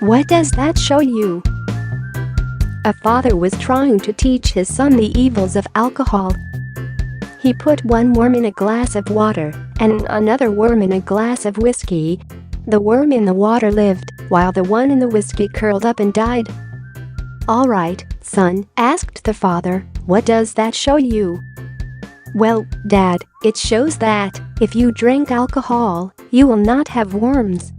What does that show you? A father was trying to teach his son the evils of alcohol. He put one worm in a glass of water and another worm in a glass of whiskey. The worm in the water lived, while the one in the whiskey curled up and died. "All right, son," asked the father, "what does that show you?" "Well, Dad, it shows that if you drink alcohol, you will not have worms."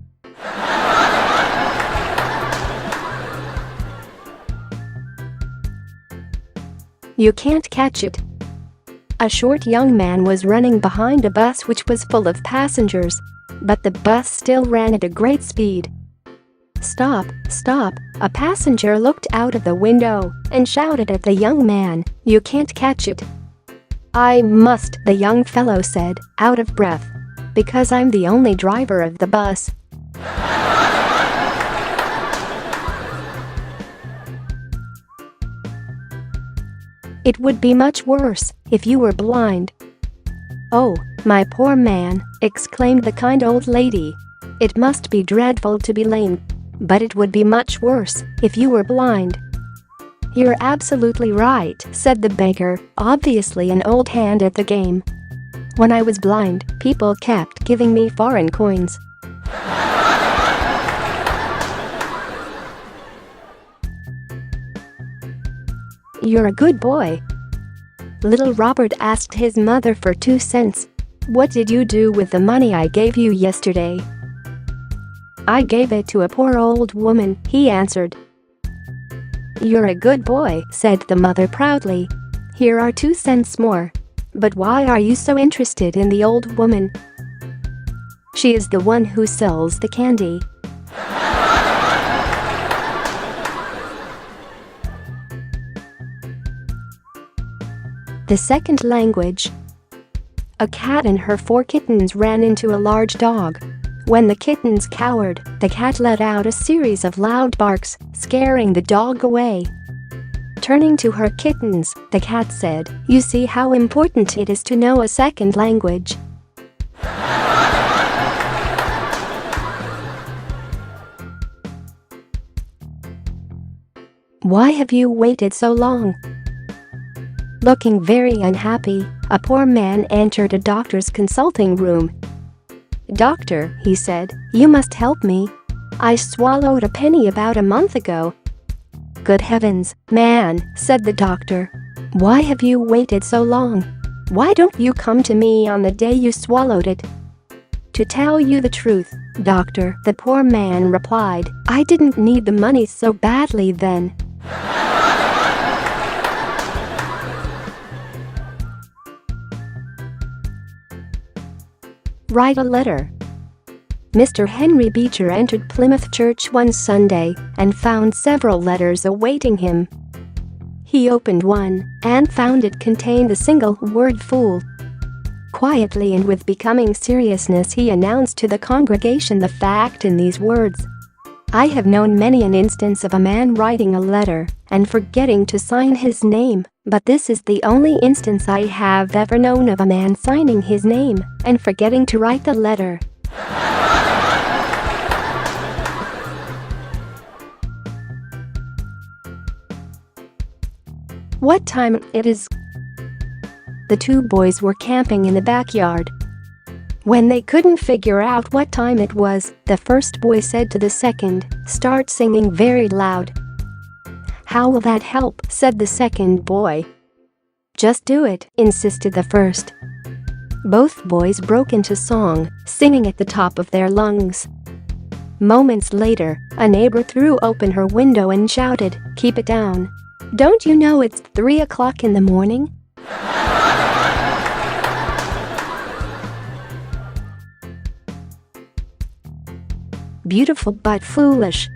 You can't catch it. A short young man was running behind a bus which was full of passengers, but the bus still ran at a great speed. "Stop, stop," a passenger looked out of the window and shouted at the young man, "You can't catch it." "I must," the young fellow said, out of breath, "because I'm the only driver of the bus." It would be much worse if you were blind. "Oh, my poor man," exclaimed the kind old lady. "It must be dreadful to be lame. But it would be much worse if you were blind." "You're absolutely right," said the beggar, obviously an old hand at the game. "When I was blind, people kept giving me foreign coins." "You're a good boy." Little Robert asked his mother for 2 cents. "What did you do with the money I gave you yesterday?" "I gave it to a poor old woman," he answered. "You're a good boy," said the mother proudly. "Here are 2 cents more. But why are you so interested in the old woman?" "She is the one who sells the candy." The second language. A cat and her 4 kittens ran into a large dog. When the kittens cowered, the cat let out a series of loud barks, scaring the dog away. Turning to her kittens, the cat said, "You see how important it is to know a second language." Why have you waited so long? Looking very unhappy, a poor man entered a doctor's consulting room. "Doctor," he said, "you must help me. I swallowed a penny about a month ago." "Good heavens, man," said the doctor. "Why have you waited so long? Why don't you come to me on the day you swallowed it?" "To tell you the truth, doctor," the poor man replied, "I didn't need the money so badly then." Write a letter. Mr. Henry Beecher entered Plymouth Church one Sunday and found several letters awaiting him. He opened one and found it contained the single word "fool." Quietly and with becoming seriousness, he announced to the congregation the fact in these words: "I have known many an instance of a man writing a letter and forgetting to sign his name, but this is the only instance I have ever known of a man signing his name and forgetting to write the letter." What time it is? The 2 boys were camping in the backyard. When they couldn't figure out what time it was, the first boy said to the second, "Start singing very loud." "How will that help?" said the second boy. "Just do it," insisted the first. Both boys broke into song, singing at the top of their lungs. Moments later, a neighbor threw open her window and shouted, "Keep it down. Don't you know it's 3 o'clock in the morning?" Beautiful but foolish.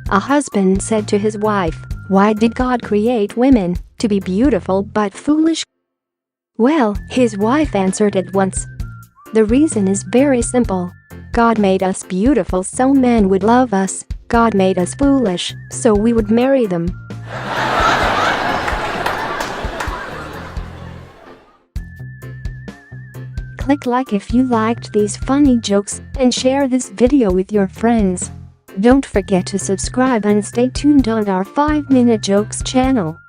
A husband said to his wife, "Why did God create women? To be beautiful but foolish?" "Well," his wife answered at once, "the reason is very simple. God made us beautiful so men would love us. God made us foolish so we would marry them." Click like if you liked these funny jokes and share this video with your friends. Don't forget to subscribe and stay tuned on our 5-Minute Jokes channel.